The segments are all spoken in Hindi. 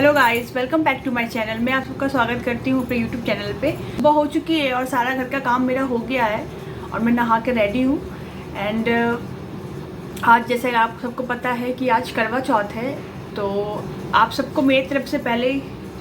Hello guys, welcome back to my channel. मैं आप सबका स्वागत करती हूँ अपने यूट्यूब चैनल पे। सुबह हो चुकी है और सारा घर का काम मेरा हो गया है और मैं नहा के रेडी हूँ। एंड आज जैसे आप सबको पता है कि आज करवा चौथ है, तो आप सबको मेरी तरफ से पहले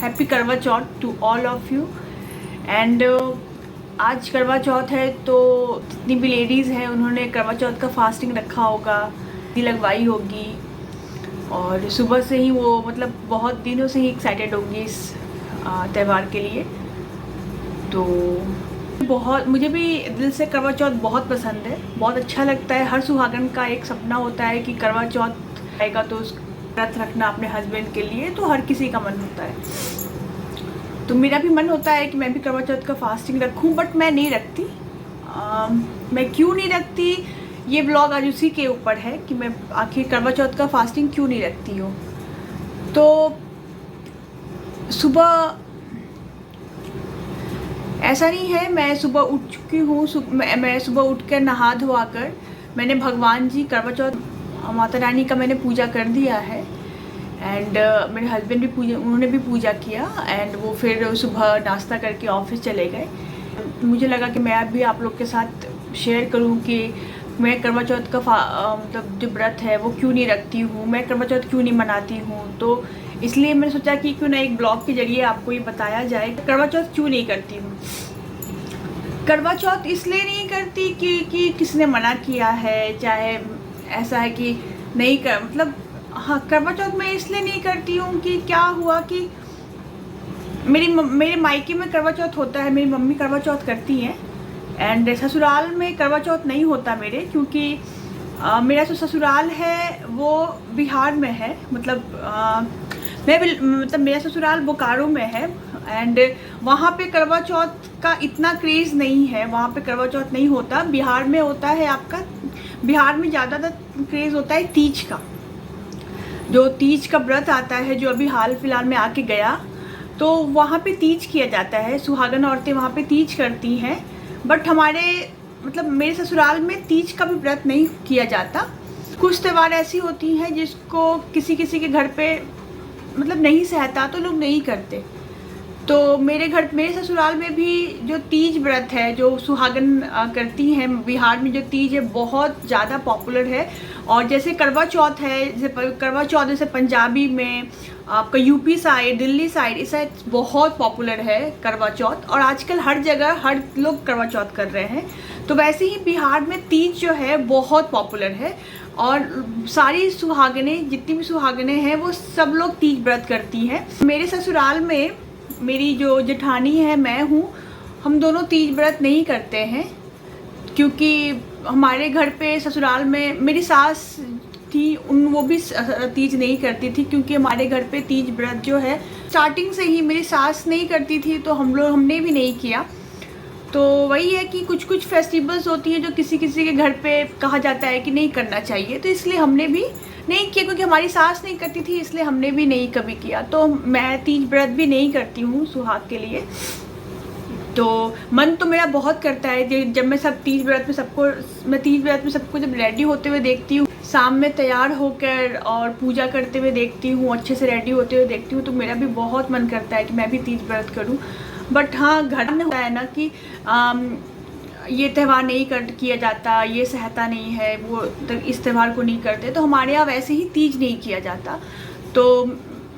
happy Karva Chauth to all of you. And आज करवा चौथ है तो जितनी भी लेडीज़ हैं उन्होंने करवा चौथ का फास्टिंग रखा होगा, लगवाई होगी और सुबह से ही वो मतलब बहुत दिनों से ही एक्साइटेड होंगी इस त्यौहार के लिए। तो बहुत मुझे भी दिल से करवा चौथ बहुत पसंद है, बहुत अच्छा लगता है। हर सुहागन का एक सपना होता है कि करवा चौथ आएगा तो उस व्रत रखना अपने हस्बैंड के लिए, तो हर किसी का मन होता है। तो मेरा भी मन होता है कि मैं भी करवा चौथ का फास्टिंग रखूं, बट मैं नहीं रखती। मैं क्यों नहीं रखती, ये ब्लॉग आज उसी के ऊपर है कि मैं आखिर करवा चौथ का फास्टिंग क्यों नहीं रखती हूँ। तो सुबह ऐसा नहीं है, मैं सुबह उठ चुकी हूँ। मैं सुबह उठ कर नहा धोआ कर मैंने भगवान जी करवा चौथ माता रानी का मैंने पूजा कर दिया है। एंड मेरे हस्बैंड भी उन्होंने भी पूजा किया एंड वो फिर सुबह नाश्ता करके ऑफिस चले गए। मुझे लगा कि मैं भी आप लोग के साथ शेयर करूँ कि मैं करवा चौथ का मतलब जो व्रत है वो क्यों नहीं रखती हूँ, मैं करवा चौथ क्यों नहीं मनाती हूँ। तो इसलिए मैंने सोचा कि क्यों ना एक ब्लॉग के जरिए आपको ये बताया जाए करवा चौथ क्यों नहीं करती हूँ। करवा चौथ इसलिए नहीं करती कि किसने मना किया है, चाहे ऐसा है कि नहीं कर मतलब हाँ, करवा चौथ मैं इसलिए नहीं करती हूँ कि क्या हुआ कि मेरे मायके में करवा चौथ होता है, मेरी मम्मी करवा चौथ करती हैं। एंड ससुराल में करवा चौथ नहीं होता मेरे, क्योंकि मेरा जो ससुराल है वो बिहार में है। मतलब मेरा ससुराल बोकारो में है एंड वहाँ पे करवा चौथ का इतना क्रेज़ नहीं है, वहाँ पे करवा चौथ नहीं होता। बिहार में होता है आपका, बिहार में ज़्यादातर क्रेज़ होता है तीज का। जो तीज का व्रत आता है जो अभी हाल फिलहाल में आके गया, तो वहाँ पे तीज किया जाता है। सुहागन औरतें वहाँ पे तीज करती हैं, बट हमारे मतलब मेरे ससुराल में तीज का भी व्रत नहीं किया जाता। कुछ त्यौहार ऐसी होती हैं जिसको किसी किसी के घर पे मतलब नहीं सहता तो लोग नहीं करते। तो मेरे ससुराल में भी जो तीज व्रत है जो सुहागन करती हैं, बिहार में जो तीज है बहुत ज़्यादा पॉपुलर है। और जैसे करवा चौथ है, जैसे करवा चौथ जैसे पंजाबी में, आपका यूपी साइड, दिल्ली साइड, इस साइड बहुत पॉपुलर है करवा चौथ। और आजकल हर जगह हर लोग करवा चौथ कर रहे हैं। तो वैसे ही बिहार में तीज जो है बहुत पॉपुलर है और सारी सुहागनें, जितनी भी सुहागनें हैं वो सब लोग तीज व्रत करती हैं। मेरे ससुराल में मेरी जो जेठानी है, मैं हूँ, हम दोनों तीज व्रत नहीं करते हैं, क्योंकि हमारे घर पे ससुराल में मेरी सास थी, वो भी तीज नहीं करती थी, क्योंकि हमारे घर पे तीज व्रत जो है स्टार्टिंग से ही मेरी सास नहीं करती थी, तो हमने भी नहीं किया। तो वही है कि कुछ कुछ फेस्टिवल्स होती हैं जो किसी किसी के घर पे कहा जाता है कि नहीं करना चाहिए, तो इसलिए हमने भी नहीं किया। क्योंकि हमारी सास नहीं करती थी इसलिए हमने भी नहीं कभी किया। तो मैं तीज व्रत भी नहीं करती हूँ सुहाग के लिए। तो मन तो मेरा बहुत करता है जब मैं तीज व्रत में सबको जब रेडी होते हुए देखती हूँ, शाम में तैयार होकर और पूजा करते हुए देखती हूँ, अच्छे से रेडी होते हुए देखती हूँ, तो मेरा भी बहुत मन करता है कि मैं भी तीज व्रत करूँ। बट हाँ, घर में होता है ना कि ये त्यौहार नहीं किया जाता, ये सहता नहीं है, वो इस त्यौहार को नहीं करते, तो हमारे यहाँ वैसे ही तीज नहीं किया जाता। तो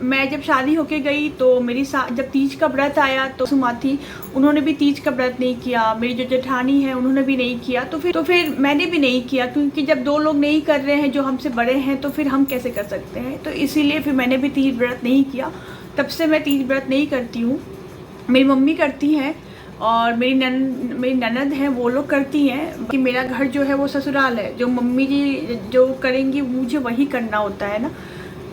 मैं जब शादी होके गई तो जब तीज का व्रत आया तो सुमा थी, उन्होंने भी तीज का व्रत नहीं किया। मेरी जो जेठानी है उन्होंने भी नहीं किया। तो फिर मैंने भी नहीं किया, क्योंकि जब दो लोग नहीं कर रहे हैं जो हमसे बड़े हैं तो फिर हम कैसे कर सकते हैं। तो इसीलिए फिर मैंने भी तीज व्रत नहीं किया। तब से मैं तीज व्रत नहीं करती हूँ। मेरी मम्मी करती हैं और मेरी ननद हैं, वो लोग करती हैं कि मेरा घर जो है वो ससुराल है। जो मम्मी जी जो करेंगी मुझे वही करना होता है ना,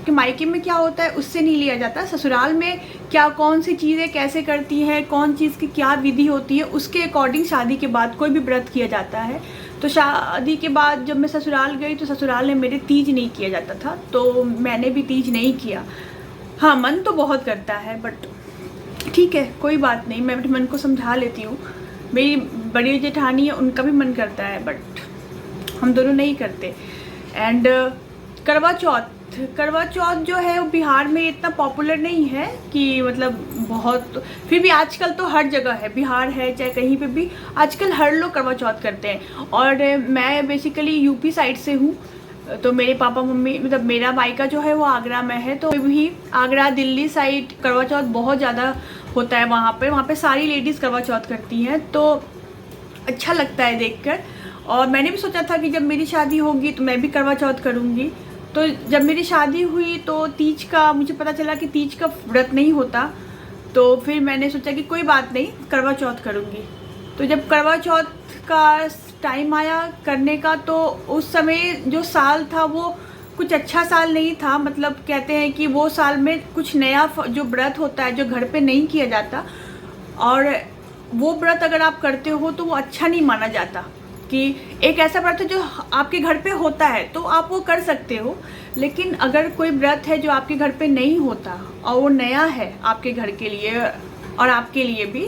कि मायके में क्या होता है उससे नहीं लिया जाता। ससुराल में क्या कौन सी चीज़ें कैसे करती हैं, कौन चीज़ की क्या विधि होती है, उसके अकॉर्डिंग शादी के बाद कोई भी व्रत किया जाता है। तो शादी के बाद जब मैं ससुराल गई तो ससुराल में मेरे तीज नहीं किया जाता था, तो मैंने भी तीज नहीं किया। हाँ, मन तो बहुत करता है, बट ठीक है, कोई बात नहीं, मैं अपने मन को समझा लेती हूँ। मेरी बड़ी जेठानी है, उनका भी मन करता है, बट हम दोनों नहीं करते। एंड करवा चौथ करवा चौथ जो है वो बिहार में इतना पॉपुलर नहीं है कि मतलब बहुत, फिर भी आजकल तो हर जगह है, बिहार है चाहे कहीं पे भी आजकल हर लोग करवा चौथ करते हैं। और मैं बेसिकली यूपी साइड से हूँ, तो मेरे पापा मम्मी मतलब मेरा मायका जो है वो आगरा में है, तो भी आगरा दिल्ली साइड करवा चौथ बहुत ज़्यादा होता है। वहाँ पे सारी लेडीज़ करवा चौथ करती हैं, तो अच्छा लगता है देखकर। और मैंने भी सोचा था कि जब मेरी शादी होगी तो मैं भी करवा चौथ करूँगी। तो जब मेरी शादी हुई तो तीज का मुझे पता चला कि तीज का व्रत नहीं होता, तो फिर मैंने सोचा कि कोई बात नहीं, करवा चौथ करूँगी। तो जब करवा चौथ का टाइम आया करने का, तो उस समय जो साल था वो कुछ अच्छा साल नहीं था। मतलब कहते हैं कि वो साल में कुछ नया जो व्रत होता है जो घर पे नहीं किया जाता, और वो व्रत अगर आप करते हो तो वो अच्छा नहीं माना जाता। कि एक ऐसा व्रत है जो आपके घर पे होता है तो आप वो कर सकते हो, लेकिन अगर कोई व्रत है जो आपके घर पे नहीं होता और वो नया है आपके घर के लिए और आपके लिए भी,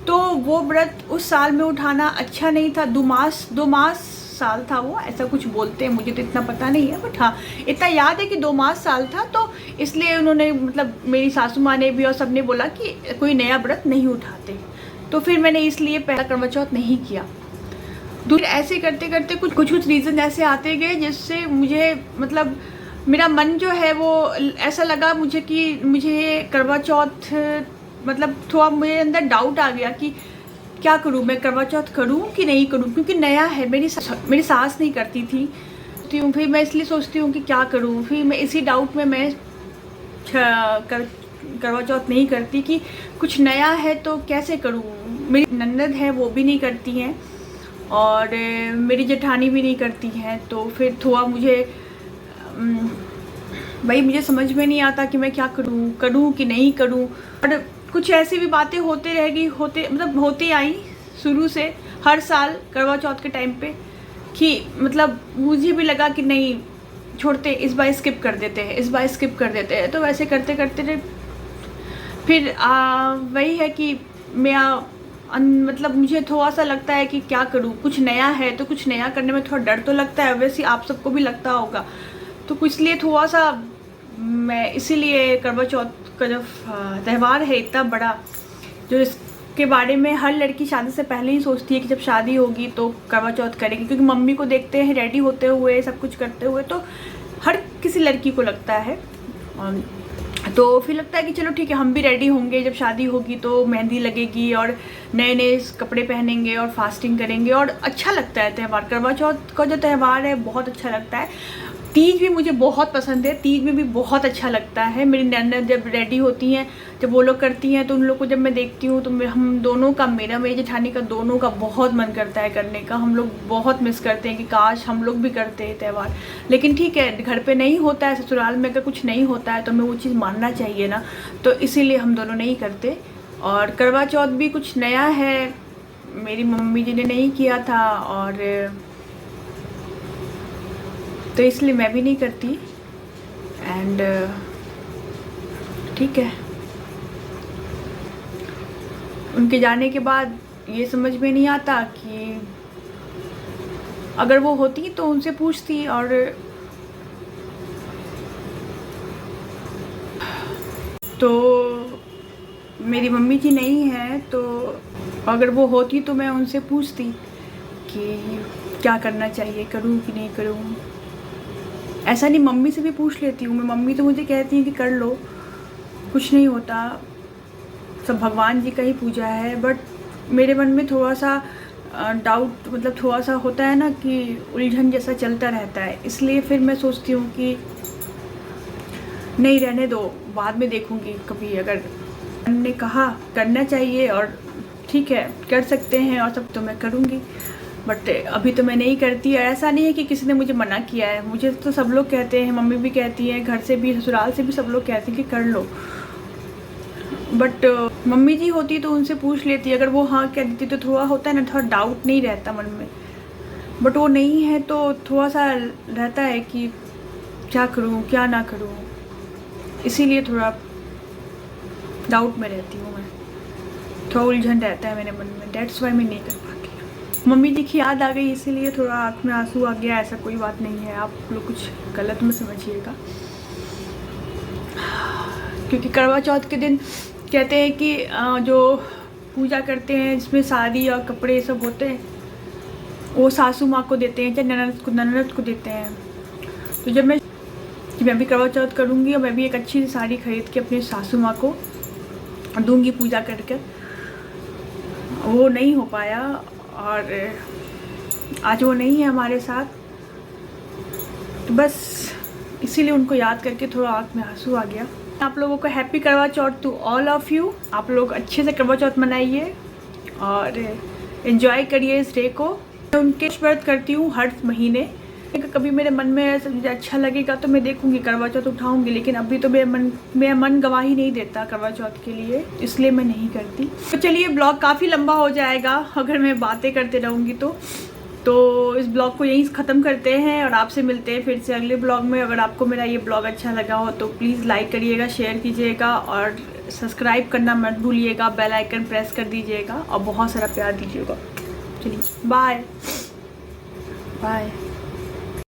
तो वो व्रत उस साल में उठाना अच्छा नहीं था। दो मास साल था वो, ऐसा कुछ बोलते हैं, मुझे तो इतना पता नहीं है, बट हाँ इतना याद है कि 2 मास साल था। तो इसलिए उन्होंने मतलब मेरी सासू माँ ने भी और सबने बोला कि कोई नया व्रत नहीं उठाते, तो फिर मैंने इसलिए पहला करवा चौथ नहीं किया। दूसरे ऐसे करते करते कुछ रीज़न ऐसे आते गए जिससे मुझे मतलब मेरा मन जो है वो ऐसा लगा मुझे कि मुझे करवा चौथ मतलब थोड़ा मेरे अंदर डाउट आ गया कि क्या करूँ, मैं करवा चौथ करूँ कि नहीं करूँ, क्योंकि नया है। मेरी सास नहीं करती थी, तो फिर मैं इसलिए सोचती हूँ कि क्या करूँ। फिर मैं इसी डाउट में मैं करवा चौथ नहीं करती कि कुछ नया है तो कैसे करूँ। मेरी ननद है वो भी नहीं करती हैं और मेरी जेठानी भी नहीं करती हैं, तो फिर थोड़ा मुझे भाई मुझे समझ में नहीं आता कि मैं क्या करूँ कि नहीं करूँ। और कुछ ऐसी भी बातें होती आई शुरू से हर साल करवा चौथ के टाइम पे, कि मतलब मुझे भी लगा कि नहीं छोड़ते, इस बार स्किप कर देते हैं। तो वैसे करते करते फिर वही है कि मैं मतलब मुझे थोड़ा सा लगता है कि क्या करूँ, कुछ नया है तो कुछ नया करने में थोड़ा डर तो लगता है, वैसे आप सबको भी लगता होगा। तो इसलिए थोड़ा सा मैं इसीलिए करवा चौथ का जो त्यौहार है इतना बड़ा, जो इसके बारे में हर लड़की शादी से पहले ही सोचती है कि जब शादी होगी तो करवा चौथ करेगी, क्योंकि मम्मी को देखते हैं रेडी होते हुए सब कुछ करते हुए, तो हर किसी लड़की को लगता है। तो फिर लगता है कि चलो ठीक है, हम भी रेडी होंगे, जब शादी होगी तो मेहंदी लगेगी और नए नए कपड़े पहनेंगे और फास्टिंग करेंगे, और अच्छा लगता है त्यौहार। करवा चौथ का जो त्यौहार है बहुत अच्छा लगता है। तीज भी मुझे बहुत पसंद है, तीज में भी बहुत अच्छा लगता है। मेरी ननद जब रेडी होती हैं, जब वो लोग करती हैं, तो उन लोग को जब मैं देखती हूँ तो हम दोनों का, मेरी जेठानी का दोनों का बहुत मन करता है करने का। हम लोग बहुत मिस करते हैं कि काश हम लोग भी करते हैं त्यौहार, लेकिन ठीक है घर पे नहीं होता है, ससुराल में अगर कुछ नहीं होता है तो हमें वो चीज़ मानना चाहिए ना, तो इसीलिए हम दोनों नहीं करते। और करवा चौथ भी कुछ नया है, मेरी मम्मी जी ने नहीं किया था, और तो इसलिए मैं भी नहीं करती। एंड ठीक है, उनके जाने के बाद ये समझ में नहीं आता कि अगर वो होती तो उनसे पूछती, और तो मेरी मम्मी जी नहीं है, तो अगर वो होती तो मैं उनसे पूछती कि क्या करना चाहिए, करूँ कि नहीं करूँ। ऐसा नहीं, मम्मी से भी पूछ लेती हूँ मैं, मम्मी तो मुझे कहती है कि कर लो, कुछ नहीं होता, सब भगवान जी का ही पूजा है। बट मेरे मन में थोड़ा सा डाउट, मतलब थोड़ा सा होता है ना कि उलझन जैसा चलता रहता है, इसलिए फिर मैं सोचती हूँ कि नहीं रहने दो, बाद में देखूँगी कभी। अगर हमने कहा करना चाहिए और ठीक है कर सकते हैं और सब, तो मैं करूँगी, बट अभी तो मैं नहीं करती। ऐसा नहीं है कि किसी ने मुझे मना किया है, मुझे तो सब लोग कहते हैं, मम्मी भी कहती हैं, घर से भी ससुराल से भी सब लोग कहते हैं कि कर लो। बट मम्मी जी होती तो उनसे पूछ लेती, अगर वो हाँ कह देती तो थोड़ा होता है ना, थोड़ा डाउट नहीं रहता मन में। बट वो नहीं है तो थोड़ा सा रहता है कि क्या करूँ क्या ना करूँ, इसीलिए थोड़ा डाउट में रहती हूँ मैं, थोड़ा उलझन रहता है मेरे मन में, डेट्स वाई मैं नहीं कर पाती। मम्मी जी की याद आ गई इसीलिए थोड़ा आँख में आंसू आ गया, ऐसा कोई बात नहीं है, आप लोग कुछ गलत मत समझिएगा। क्योंकि करवा चौथ के दिन कहते हैं कि जो पूजा करते हैं जिसमें साड़ी और कपड़े सब होते हैं वो सासू माँ को देते हैं, चाहे ननद को देते हैं। तो जब मैं भी करवा चौथ करूँगी और मैं भी एक अच्छी सी साड़ी खरीद के अपनी सासू माँ को दूंगी पूजा करके, वो नहीं हो पाया और आज वो नहीं है हमारे साथ। तो बस इसीलिए उनको याद करके थोड़ा आँख में आंसू आ गया। आप लोगों को happy Karva Chauth to all of you. आप लोग अच्छे से करवा चौथ मनाइए और एंजॉय करिए इस डे को। मैं उनके व्रत करती हूँ हर महीने। कभी मेरे मन में ऐसा मुझे अच्छा लगेगा तो मैं देखूंगी करवा चौथ उठाऊंगी, लेकिन अभी तो मेरा मन गवाही नहीं देता करवा चौथ के लिए, इसलिए मैं नहीं करती। तो चलिए ब्लॉग काफ़ी लंबा हो जाएगा अगर मैं बातें करते रहूँगी तो इस ब्लॉग को यहीं ख़त्म करते हैं और आपसे मिलते हैं फिर से अगले ब्लॉग में। अगर आपको मेरा ये ब्लॉग अच्छा लगा हो तो प्लीज़ लाइक करिएगा, शेयर कीजिएगा और सब्सक्राइब करना मत भूलिएगा, बेल आइकन प्रेस कर दीजिएगा और बहुत सारा प्यार दीजिएगा। चलिए बाय बाय।